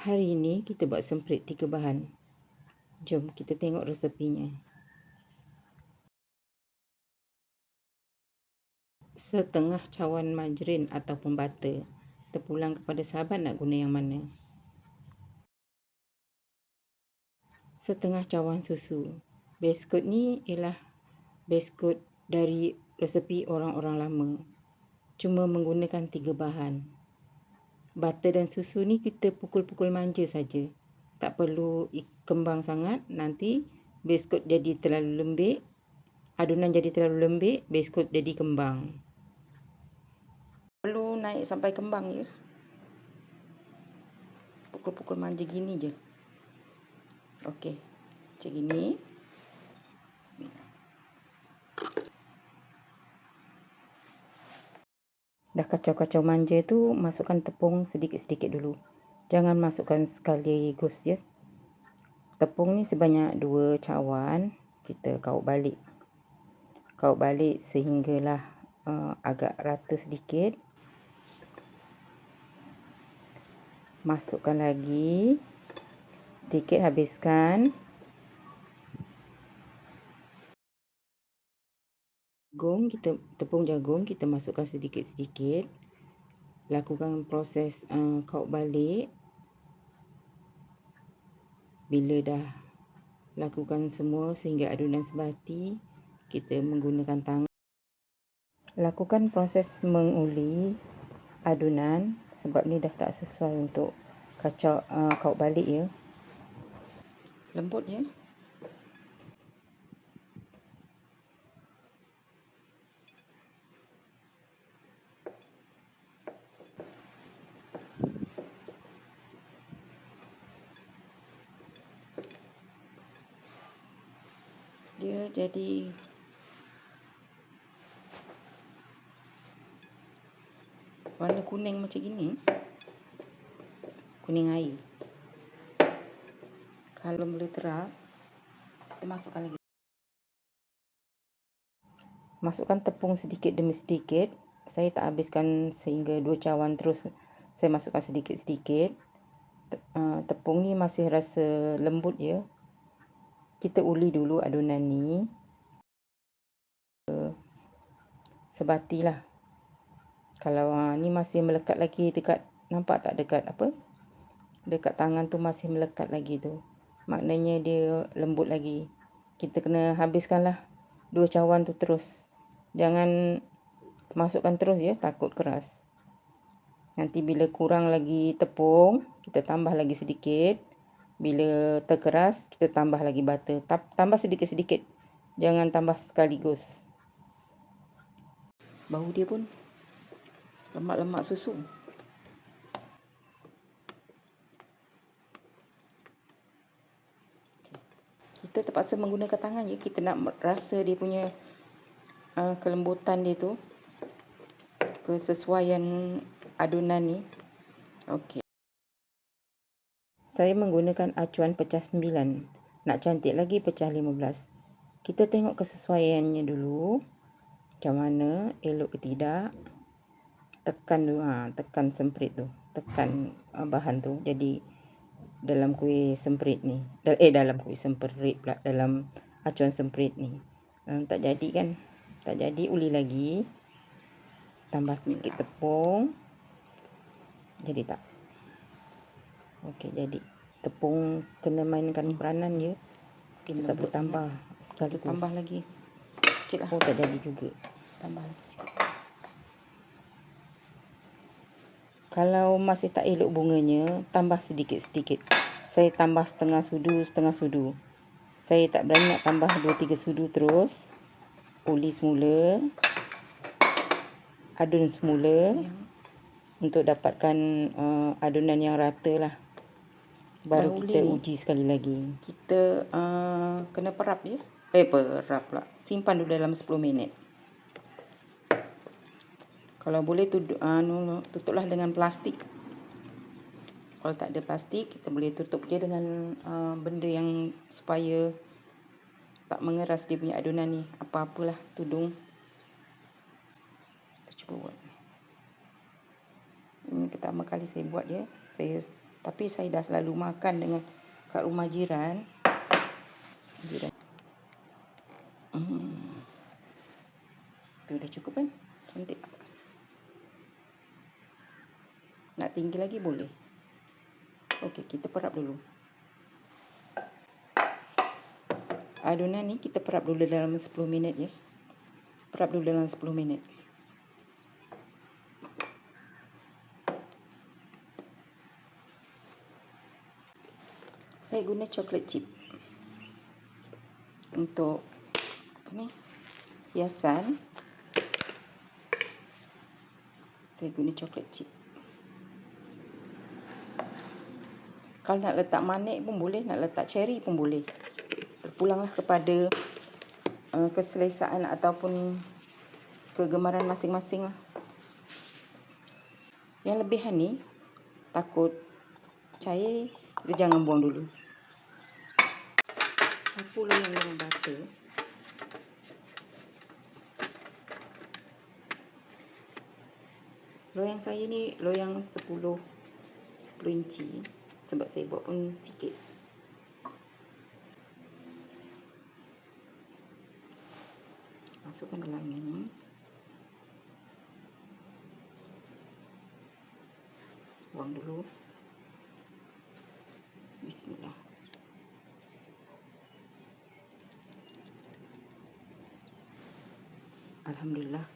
Hari ini kita buat semprit 3 bahan. Jom kita tengok resepinya. Setengah cawan margarin ataupun butter. Terpulang kepada sahabat nak guna yang mana. Setengah cawan susu. Biskut ni ialah biskut dari resepi orang-orang lama. Cuma menggunakan 3 bahan. Butter dan susu ni kita pukul-pukul manja saja. Tak perlu kembang sangat. Nanti biskut jadi terlalu lembik. Adunan jadi terlalu lembik, biskut jadi kembang. Perlu naik sampai kembang ya. Pukul-pukul manja gini je. Okey. Macam gini. Bismillah. Dah kacau-kacau manja tu, masukkan tepung sedikit-sedikit dulu. Jangan masukkan sekaligus ya. Tepung ni sebanyak 2 cawan. Kita kaut balik. Kaut balik sehinggalah agak rata sedikit. Masukkan lagi. Sedikit habiskan. Tepung jagung kita masukkan sedikit-sedikit. Lakukan proses kaut balik. Bila dah lakukan semua sehingga adunan sebati, kita menggunakan tangan. Lakukan proses menguli adunan sebab ni dah tak sesuai untuk kacau kaut balik ya. Lembut ya. Dia jadi warna kuning macam gini. Kuning air. Kalau boleh terap, kita masukkan lagi. Masukkan tepung sedikit demi sedikit. Saya tak habiskan sehingga 2 cawan terus. Saya masukkan sedikit-sedikit. Tepung ni masih rasa lembut ya. Kita uli dulu adunan ni. Sebatilah. Kalau ni masih melekat lagi dekat, nampak tak dekat apa? Dekat tangan tu masih melekat lagi tu. Maknanya dia lembut lagi. Kita kena habiskanlah 2 cawan tu terus. Jangan masukkan terus ya, takut keras. Nanti bila kurang lagi tepung, kita tambah lagi sedikit. Bila terkeras, kita tambah lagi butter. Tambah sedikit-sedikit. Jangan tambah sekaligus. Bau dia pun lemak-lemak susu. Kita terpaksa menggunakan tangan je. Kita nak rasa dia punya kelembutan dia tu. Kesesuaian adunan ni. Okey. Saya menggunakan acuan pecah 9. Nak cantik lagi pecah 15. Kita tengok kesesuaiannya dulu. Macam mana, elok ke tidak. Tekan dulu, tekan semprit tu. Tekan bahan tu. Jadi dalam kuih semprit ni. Dalam kuih semprit pula. Dalam acuan semprit ni. Tak jadi kan. Tak jadi, uli lagi. Tambah sedikit tepung. Jadi tak? Okey, jadi tepung kena mainkan peranan ya. Kita tak boleh tambah sekaligus. Tambah lagi sikit lah. Oh, tak jadi juga. Tambah lagi sikit. Kalau masih tak elok bunganya, tambah sedikit-sedikit. Saya tambah setengah sudu. Saya tak berani nak tambah 2-3 sudu terus. Uli semula. Adun semula. Untuk dapatkan adunan yang rata lah. Baru kita uji sekali lagi. Kita kena perap ya. Perap pula. Simpan dulu dalam 10 minit. Kalau boleh tutuplah dengan plastik. Kalau tak ada plastik, kita boleh tutup dia dengan benda yang supaya tak mengeras dia punya adunan ni. Apa-apalah, tudung. Kita cuba buat. Ini pertama kali saya buat ya. Saya Tapi saya dah selalu makan dengan kat rumah jiran. Tu dah cukup kan? Cantik. Nak tinggi lagi boleh. Okey, kita perap dulu. Adunan ni kita perap dulu dalam 10 minit ya. Perap dulu dalam 10 minit. Saya guna coklat chip untuk apa ni? Hiasan. Saya guna coklat chip. Kalau nak letak manik pun boleh, nak letak cherry pun boleh. Terpulanglah kepada keselesaan ataupun kegemaran masing-masing lah. Yang lebihan ni takut cair, kita jangan buang dulu. Sapu loyang butter. Loyang saya ni loyang 10 inci sebab saya buat pun sikit. Masukkan dalam ni. Buang dulu. Bismillah. Alhamdulillah.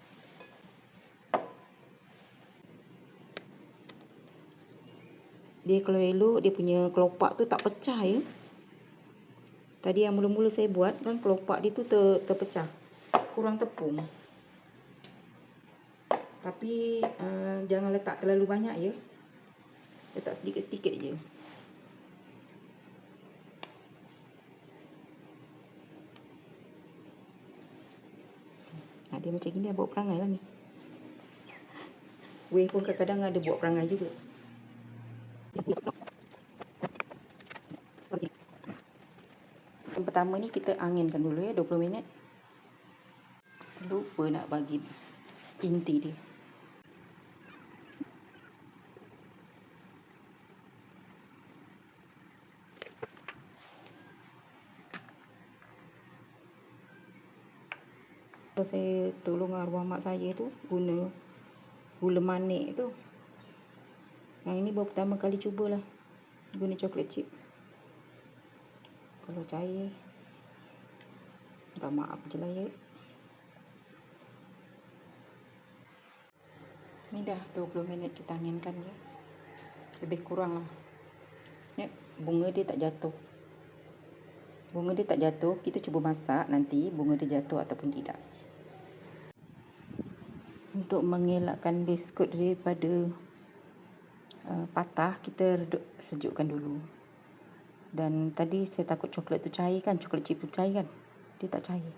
Dia kalau elok, dia punya kelopak tu tak pecah ya. Tadi yang mula-mula saya buat kan kelopak dia tu terpecah. Kurang tepung. Tapi jangan letak terlalu banyak ya. Letak sedikit-sedikit je. Dia macam gini, dia buat perangai lah ni. Weh pun kadang-kadang ada buat perangai juga. Yang pertama ni kita anginkan dulu ya 20 minit. Lupa nak bagi inti dia. Saya tolong arwah mak saya tu guna gula manik tu. Yang ini baru pertama kali cubalah guna coklat chip. Kalau cair, minta maaf je lah ya. Ni dah 20 minit kita anginkan ya. Lebih kurang lah. Ya, bunga dia tak jatuh. Bunga dia tak jatuh, kita cuba masak nanti bunga dia jatuh ataupun tidak. Untuk mengelakkan biskut daripada patah, kita sejukkan dulu. Dan tadi saya takut coklat tu cair kan, coklat chip tu cair kan. Dia tak cair.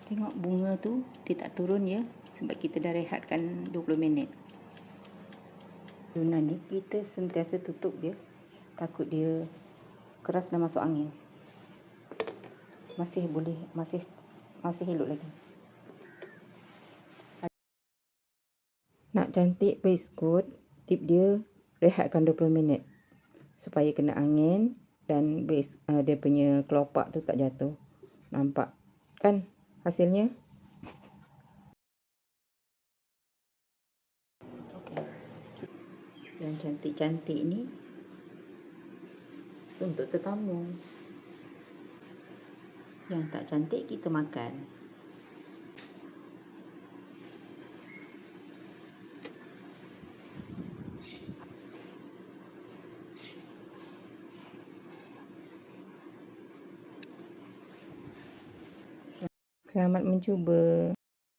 Tengok bunga tu, dia tak turun ya. Sebab kita dah rehatkan 20 minit. Adunan ni kita sentiasa tutup dia. Takut dia keras dan masuk angin. Masih boleh, masih elok lagi. Nak cantik biskut, tip dia rehatkan 20 minit. Supaya kena angin dan dia punya kelopak tu tak jatuh. Nampak kan hasilnya? Yang cantik-cantik ni untuk tetamu. Yang tak cantik kita makan. Selamat mencuba.